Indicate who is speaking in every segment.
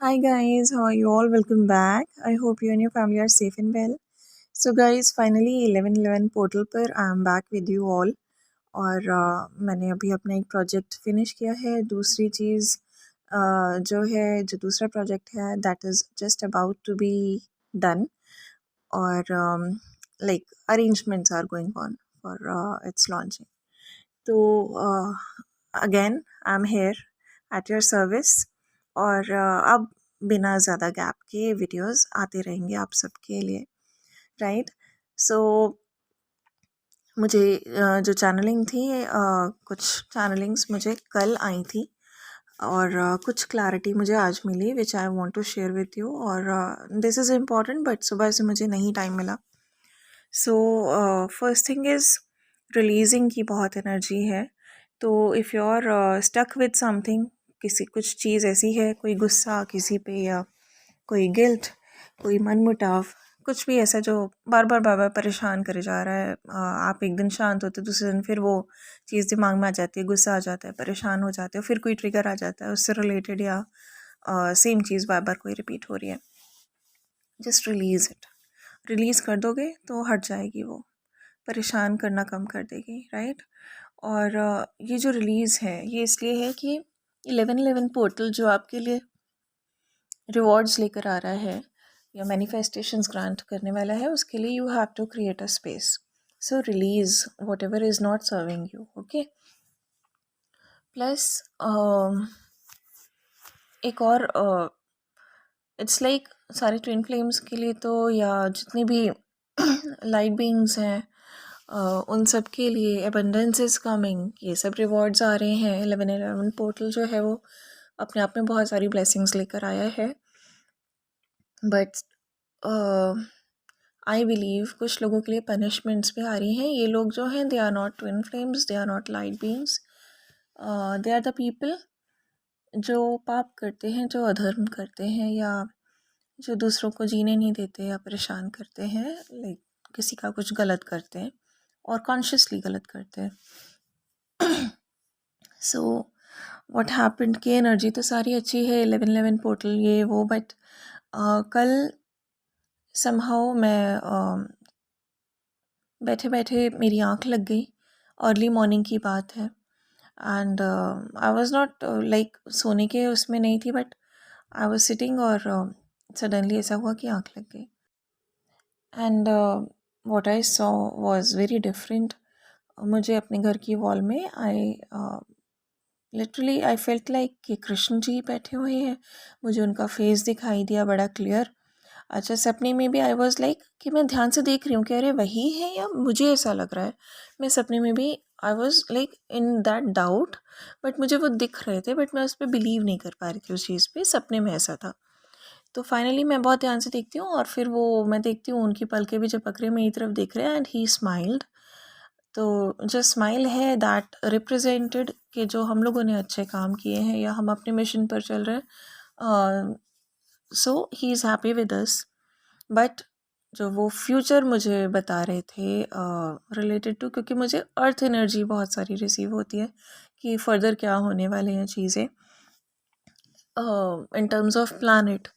Speaker 1: Hi guys, how are you all? Welcome back. I hope you and your family are safe and well. So guys, finally 11/11 portal पर I am back with you all और मैंने अभी अपना एक project finish किया है। दूसरी चीज़ जो दूसरा प्रोजेक्ट है that is just about to be done और like arrangements are going on for its launching. तो again I am here at your service और अब बिना ज़्यादा गैप के वीडियोस आते रहेंगे आप सबके लिए, राइट। सो मुझे जो चैनलिंग थी कुछ चैनलिंग्स मुझे कल आई थी और कुछ क्लैरिटी मुझे आज मिली which I want to share with you और दिस इज़ इम्पॉर्टेंट बट सुबह से मुझे नहीं टाइम मिला। So first thing is releasing की बहुत एनर्जी है। तो if you are stuck with something, किसी कुछ चीज़ ऐसी है, कोई गुस्सा किसी पे या कोई गिल्ट, कोई मनमुटाव, कुछ भी ऐसा जो बार बार परेशान करे जा रहा है। आप एक दिन शांत होते दूसरे दिन फिर वो चीज़ दिमाग में आ जाती है, गुस्सा आ जाता है, परेशान हो जाते हो, फिर कोई ट्रिगर आ जाता है उससे रिलेटेड या सेम चीज़ बार बार कोई रिपीट हो रही है। Just release it. रिलीज़ कर दोगे तो हट जाएगी, वो परेशान करना कम कर देगी, राइट। और ये जो रिलीज़ है ये इसलिए है कि 11/11 पोर्टल जो आपके लिए रिवॉर्ड्स लेकर आ रहा है या मैनिफेस्टेशंस ग्रांट करने वाला है, उसके लिए you have to create a space. So release whatever is not serving you, okay. Plus एक और इट्स लाइक सारे ट्विन फ्लेम्स के लिए तो या जितनी भी लाइट बीइंग्स हैं उन सब के लिए एबंडेंस इज़ कमिंग, ये सब रिवॉर्ड्स आ रहे हैं। 11/11 पोर्टल जो है वो अपने आप में बहुत सारी ब्लेसिंग्स लेकर आया है, बट आई बिलीव कुछ लोगों के लिए पनिशमेंट्स भी आ रही हैं। ये लोग जो हैं they are not twin flames, they are not light beings, they are the people जो पाप करते हैं, जो अधर्म करते हैं या जो दूसरों को जीने नहीं देते या परेशान करते हैं, लाइक किसी का कुछ गलत करते हैं और कॉन्शियसली गलत करते हैं। सो व्हाट हैपेंड की एनर्जी तो सारी अच्छी है, 11/11 पोर्टल ये वो, बट कल समहाउ मैं बैठे बैठे मेरी आंख लग गई। अर्ली मॉर्निंग की बात है and I was not like सोने के उसमें नहीं थी, बट आई वाज सिटिंग और सडनली ऐसा हुआ कि आंख लग गई and what I saw was very different. मुझे अपने घर की वॉल में लिटरली आई फेल्ट लाइक कि कृष्ण जी बैठे हुए हैं। मुझे उनका फेस दिखाई दिया बड़ा क्लियर। अच्छा, सपने में भी आई वॉज लाइक कि मैं ध्यान से देख रही हूँ कि अरे वही है या मुझे ऐसा लग रहा है। मैं सपने में भी I was like in that doubt, but मुझे वो दिख रहे थे, बट मैं उस पर बिलीव नहीं कर पा रही थी उस चीज़ पे। सपने में ऐसा था। तो फाइनली मैं बहुत ध्यान से देखती हूँ और फिर वो मैं देखती हूँ उनकी पलकें भी जब पकड़े मेरी तरफ देख रहे हैं एंड ही स्माइल्ड। तो जो स्माइल है दैट रिप्रेजेंटेड कि जो हम लोगों ने अच्छे काम किए हैं या हम अपने मिशन पर चल रहे हैं, so he is happy with us. But जो वो फ्यूचर मुझे बता रहे थे रिलेटेड टू, क्योंकि मुझे अर्थ एनर्जी बहुत सारी रिसीव होती है कि फर्दर क्या होने वाले हैं चीज़ें इन टर्म्स ऑफ प्लानट।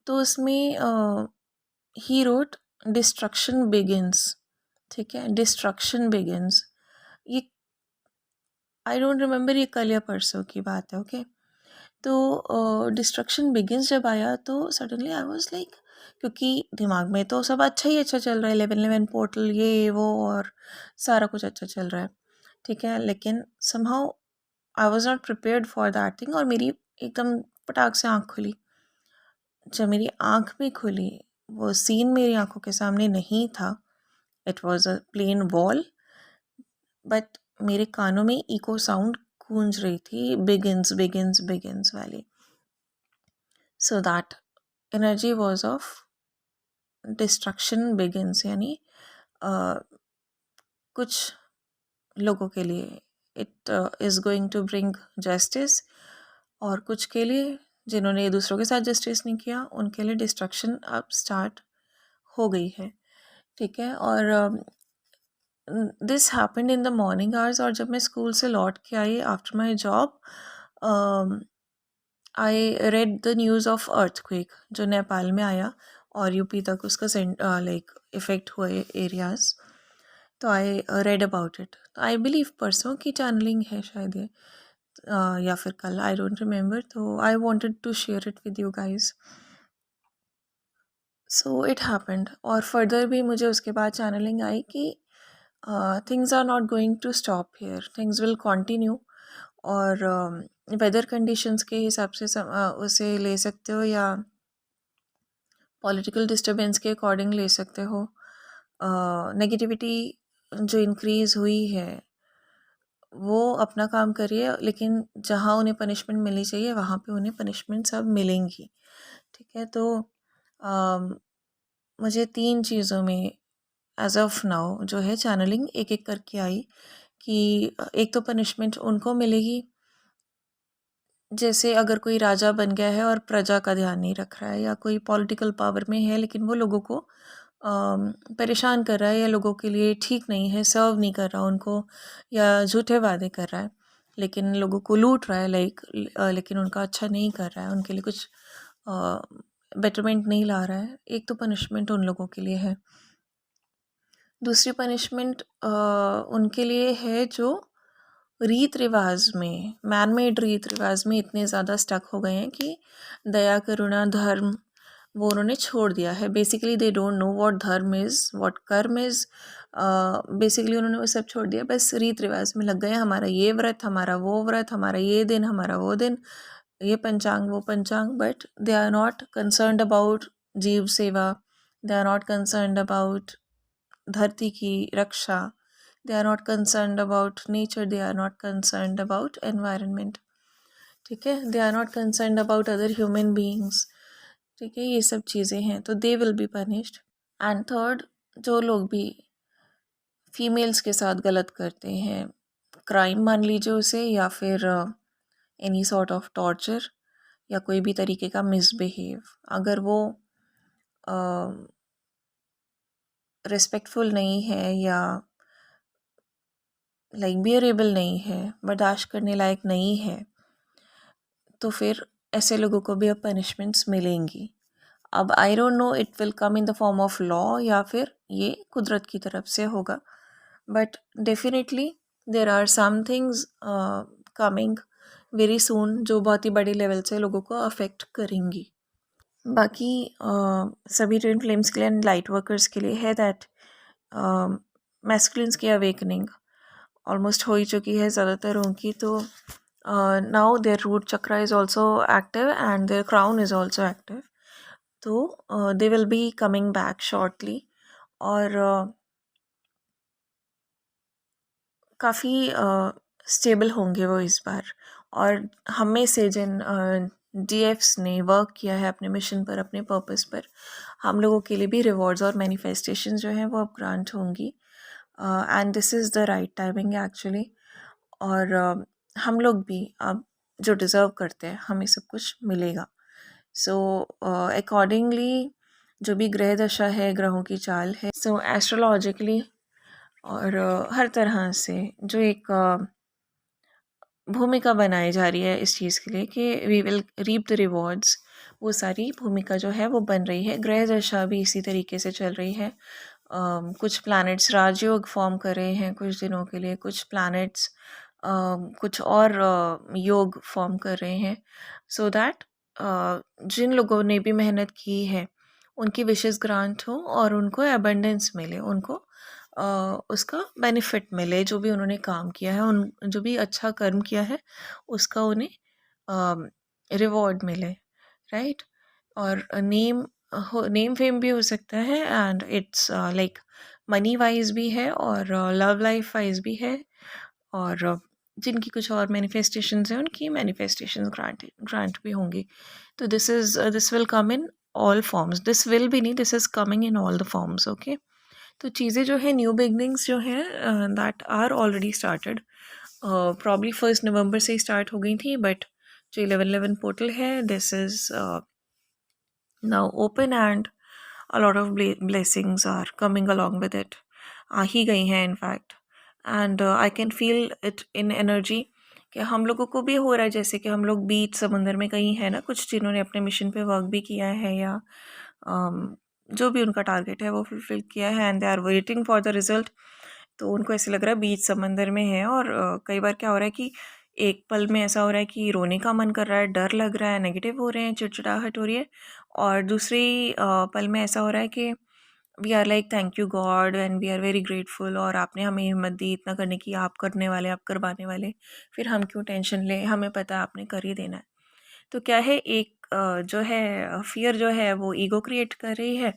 Speaker 1: तो उसमें ही रोट डिस्ट्रक्शन बिगिंस, ठीक है, डिस्ट्रक्शन बिगिंस। ये आई डोंट रिमेम्बर ये कल या परसों की बात है, ओके। तो डिस्ट्रक्शन बिगिंस जब आया तो सडनली आई वाज लाइक, क्योंकि दिमाग में तो सब अच्छा ही अच्छा चल रहा है, 11/11 पोर्टल ये वो और सारा कुछ अच्छा चल रहा है, ठीक है, लेकिन somehow I was not prepared for that thing और मेरी एकदम पटाख से आँख खुली। जब मेरी आँख भी खुली, वो सीन मेरी आँखों के सामने नहीं था। It was a plain wall, but मेरे कानों में इको साउंड गूंज रही थी, बिगिंस बिगिंस बिगिंस वाली। So that energy was of destruction begins, यानी कुछ लोगों के लिए it is going to bring justice और कुछ के लिए जिन्होंने दूसरों के साथ जस्टिस नहीं किया उनके लिए डिस्ट्रक्शन अब स्टार्ट हो गई है, ठीक है। और this happened in the morning hours और जब मैं स्कूल से लौट के आई after my job, I read the news of earthquake जो नेपाल में आया और यूपी तक उसका लाइक इफ़ेक्ट हुए एरियाज़. तो आई रेड अबाउट इट. तो आई बिलीव परसों की चैनलिंग है शायद ये, या फिर कल, आई डोंट रिमेम्बर. तो I wanted to share it with you guys. So it happened. और फर्दर भी मुझे उसके बाद चैनलिंग आई कि things are not going to stop here, things will continue. और वेदर कंडीशंस के हिसाब से उसे ले सकते हो या पॉलिटिकल डिस्टर्बेंस के अकॉर्डिंग ले सकते हो. नेगेटिविटी जो इंक्रीज़ हुई है वो अपना काम करिए, लेकिन जहाँ उन्हें पनिशमेंट मिलनी चाहिए वहाँ पे उन्हें पनिशमेंट सब मिलेंगी. ठीक है. तो मुझे 3 चीज़ों में एज ऑफ नाउ जो है चैनलिंग एक एक करके आई कि एक तो पनिशमेंट उनको मिलेगी, जैसे अगर कोई राजा बन गया है और प्रजा का ध्यान नहीं रख रहा है, या कोई पॉलिटिकल पावर में है लेकिन वो लोगों को परेशान कर रहा है, या लोगों के लिए ठीक नहीं है, सर्व नहीं कर रहा उनको, या झूठे वादे कर रहा है लेकिन लोगों को लूट रहा है, लेकिन उनका अच्छा नहीं कर रहा है, उनके लिए कुछ बेटरमेंट नहीं ला रहा है. एक तो पनिशमेंट उन लोगों के लिए है. दूसरी पनिशमेंट उनके लिए है जो रीत रिवाज में, मैन मेड रीत रिवाज में इतने ज़्यादा स्टक हो गए हैं कि दया करुणा धर्म वो उन्होंने छोड़ दिया है. Basically they don't know what धर्म इज़, व्हाट कर्म इज़. बेसिकली उन्होंने वो सब छोड़ दिया, बस रीत रिवाज में लग गए. हमारा ये व्रत, हमारा वो व्रत, हमारा ये दिन, हमारा वो दिन, ये पंचांग वो पंचांग. But they are not concerned about जीव सेवा, they are not concerned about धरती की रक्षा, they are not concerned about nature, they are not concerned about environment. ठीक है. they are not concerned about other human beings. ठीक है. ये सब चीज़ें हैं तो they will be punished. And third, जो लोग भी फीमेल्स के साथ गलत करते हैं, क्राइम मान लीजिए उसे, या फिर एनी सॉर्ट ऑफ टॉर्चर या कोई भी तरीके का मिसबिहेव, अगर वो रिस्पेक्टफुल नहीं है या लाइक बियरेबल नहीं है, बर्दाश्त करने लायक नहीं है, तो फिर ऐसे लोगों को भी अब पनिशमेंट्स मिलेंगी. अब I don't know it will come in the form of law या फिर ये कुदरत की तरफ से होगा, but definitely there are some things coming very soon जो बहुत ही बड़े लेवल से लोगों को अफेक्ट करेंगी. बाकी सभी ट्विन फ्लेम्स के लिए एंड लाइट वर्कर्स के लिए है दैट मैस्कुलिन्स की अवेकनिंग ऑलमोस्ट हो ही चुकी है ज़्यादातर उनकी. तो now their root chakra is also active and their crown is also active. तो they will be coming back shortly. और काफ़ी स्टेबल होंगे वो इस बार. और हम में से जिन DFs ने वर्क किया है अपने मिशन पर, अपने पर्पस पर, हम लोगों के लिए भी रिवॉर्ड्स और मैनिफेस्टेशन जो हैं वो अब ग्रांट होंगी. And this is the right timing actually. और हम लोग भी अब जो डिज़र्व करते हैं हमें सब कुछ मिलेगा. सो अकॉर्डिंगली जो भी ग्रह दशा है, ग्रहों की चाल है, सो एस्ट्रोलॉजिकली और हर तरह से जो एक भूमिका बनाई जा रही है इस चीज़ के लिए कि we will reap the rewards, वो सारी भूमिका जो है वो बन रही है. ग्रह दशा भी इसी तरीके से चल रही है. कुछ प्लैनेट्स राजयोग फॉर्म कर रहे हैं कुछ दिनों के लिए, कुछ प्लैनेट्स कुछ और योग फॉर्म कर रहे हैं, सो दैट जिन लोगों ने भी मेहनत की है उनकी विशेस ग्रांट हो और उनको एबंडेंस मिले, उनको उसका बेनिफिट मिले, जो भी उन्होंने काम किया है, उन जो भी अच्छा कर्म किया है उसका उन्हें रिवॉर्ड मिले, राइट. और नेम फेम भी हो सकता है and it's like money wise भी है और लव लाइफ वाइज भी है. और जिनकी कुछ और मैनिफेस्टेशंस हैं उनकी मैनिफेस्टेशंस ग्रांट भी होंगी. तो this will come in all forms. This will भी नहीं, this is coming in all the forms. Okay. तो चीज़ें जो है न्यू बिगनिंग्स जो हैं that are already started. Probably 1 नवंबर से ही स्टार्ट हो गई थी, बट जो 11/11 पोर्टल है this is now open and a lot of blessings are coming along with it. आ ही गई हैं in fact. And I can feel it in energy कि हम लोगों को भी हो रहा है, जैसे कि हम लोग बीच समुंदर में कहीं है ना, कुछ जिन्होंने अपने मिशन पे वर्क भी किया है या जो भी उनका टारगेट है वो फुलफिल किया है and they are waiting for the result. तो उनको ऐसे लग रहा है बीच समंदर में है और कई बार क्या हो रहा है कि एक पल में ऐसा हो रहा है कि रोने का मन कर रहा है, डर लग रहा है, नेगेटिव हो रहे हैं, चिड़चिड़ाहट हो रही है, और दूसरी पल में ऐसा हो रहा है कि we are like thank you God and we are very grateful, और आपने हमें हिम्मत दी इतना करने की, आप करने वाले, आप करवाने वाले, फिर हम क्यों टेंशन लें, हमें पता है आपने कर ही देना है। तो क्या है, एक जो है फियर जो है वो ईगो क्रिएट कर रही है,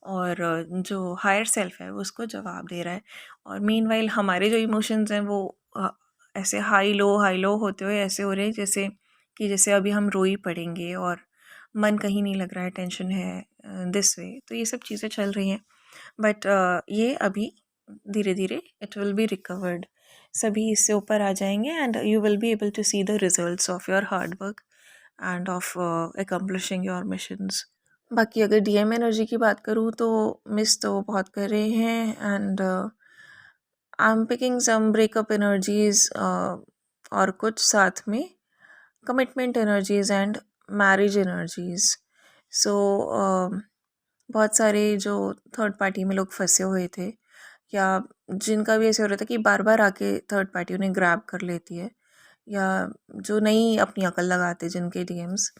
Speaker 1: और जो हायर सेल्फ है वो उसको जवाब दे रहा है। और मीनवाइल हमारे जो इमोशंस हैं वो ऐसे हाई लो होते हुए ऐसे हो रहे हैं जैसे कि जैसे अभी हम रो ही पड़ेंगे और मन कहीं नहीं लग रहा है, टेंशन है, दिस वे। तो ये सब चीज़ें चल रही हैं, बट ये अभी धीरे धीरे इट विल बी रिकवर्ड, सभी इससे ऊपर आ जाएंगे and you will be able to see the results of your hard work and of accomplishing your missions. बाकी अगर डीएम एनर्जी की बात करूँ तो मिस तो बहुत कर रहे हैं and I am picking some breakup energies, और कुछ साथ में commitment energies and marriage energies. So बहुत सारे जो थर्ड पार्टी में लोग फंसे हुए थे, या जिनका भी ऐसे हो रहा था कि बार बार आके थर्ड पार्टी उन्हें ग्रैब कर लेती है, या जो नहीं अपनी अकल लगाते, जिनके डीएम्स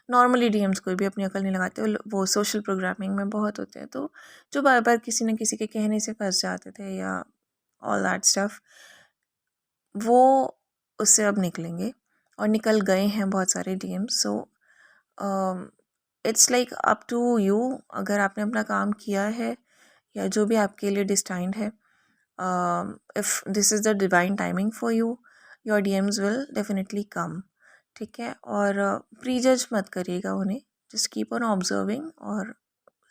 Speaker 1: नॉर्मली डीएम्स कोई भी अपनी अकल नहीं लगाते, वो सोशल प्रोग्रामिंग में बहुत होते हैं, तो जो बार बार किसी न किसी के कहने से फंस जाते थे या ऑल दैट स्टफ, वो उससे अब निकलेंगे और निकल गए हैं बहुत सारे DMs. So it's like up to you, अगर आपने अपना काम किया है या जो भी आपके लिए डिस्टाइंड है, if this is the divine timing for you, your DMs will definitely come. ठीक है, और प्री जज मत करिएगा उन्हें, जस्ट कीप ऑन ऑब्जर्विंग और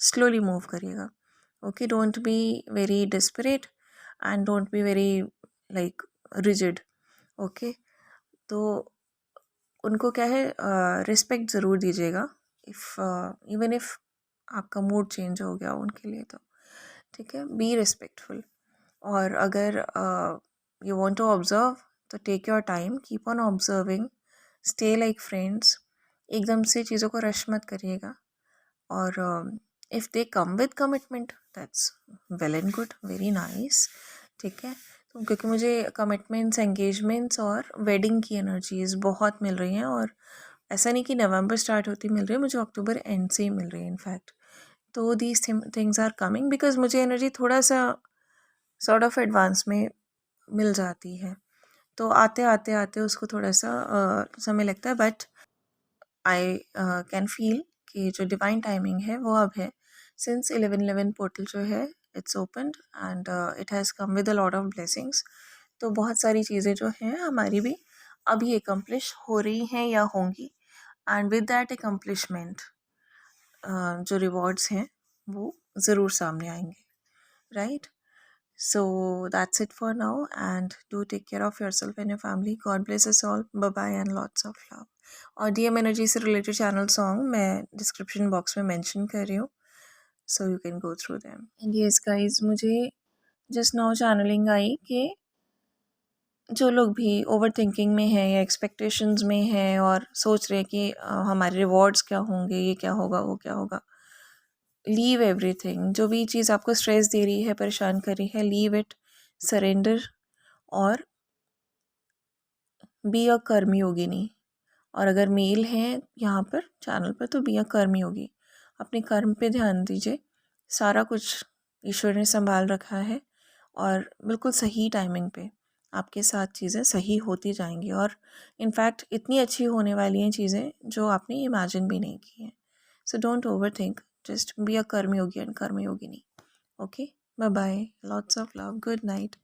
Speaker 1: स्लोली मूव करिएगा। Okay, don't be very desperate and don't be very like rigid. Okay, तो उनको क्या है, रिस्पेक्ट ज़रूर दीजिएगा, इफ़ इवन इफ़ आपका मूड चेंज हो गया उनके लिए तो ठीक है, बी रिस्पेक्टफुल। और अगर यू वांट टू ऑब्जर्व तो take your time, keep on observing, stay like friends, एकदम से चीज़ों को रश मत करिएगा। और if they come with commitment that's well and good, very nice. ठीक है, तो क्योंकि मुझे कमिटमेंट्स, एंगेजमेंट्स और वेडिंग की एनर्जीज बहुत मिल रही हैं, और ऐसा नहीं कि नवंबर स्टार्ट होती मिल रही है, मुझे अक्टूबर एंड से ही मिल रही है इनफैक्ट। तो these things are coming because मुझे एनर्जी थोड़ा सा सॉर्ट ऑफ एडवांस में मिल जाती है, तो आते आते आते उसको थोड़ा सा समय लगता है, बट आई कैन फील कि जो डिवाइन टाइमिंग है वो अब है, सिंस 1111 पोर्टल जो है it's open and it has come with a lot of blessings. तो बहुत सारी चीज़ें जो हैं हमारी भी अभी एकम्प्लिश हो रही हैं या होंगी, एंड विद दैट एकम्प्लिशमेंट जो रिवॉर्ड्स हैं वो ज़रूर सामने आएंगे, right? So that's it for now, and do take care of yourself and your family. God bless us all. Bye bye and lots of love. और DM एनर्जी से related channel song मैं description box में mention कर रही हूँ, so you can go through them. And yes guys, मुझे just now channelling आई कि जो लोग भी ओवर थिंकिंग में हैं या एक्सपेक्टेशंस में हैं और सोच रहे हैं कि हमारे रिवॉर्ड्स क्या होंगे, ये क्या होगा, वो क्या होगा, लीव एवरीथिंग। जो भी चीज़ आपको स्ट्रेस दे रही है, परेशान कर रही है, लीव इट, सरेंडर, और बी अ कर्मी योगिनी। और अगर मेल हैं यहाँ पर चैनल पर तो बी अ कर्मी योगी, अपने कर्म पे ध्यान दीजिए, सारा कुछ ईश्वर ने संभाल रखा है, और बिल्कुल सही टाइमिंग पे आपके साथ चीज़ें सही होती जाएंगी, और इनफैक्ट इतनी अच्छी होने वाली हैं चीज़ें जो आपने इमेजिन भी नहीं की हैं। So don't over think, just be a karma yogi and karma yogini. Okay, bye bye, lots of love, good night.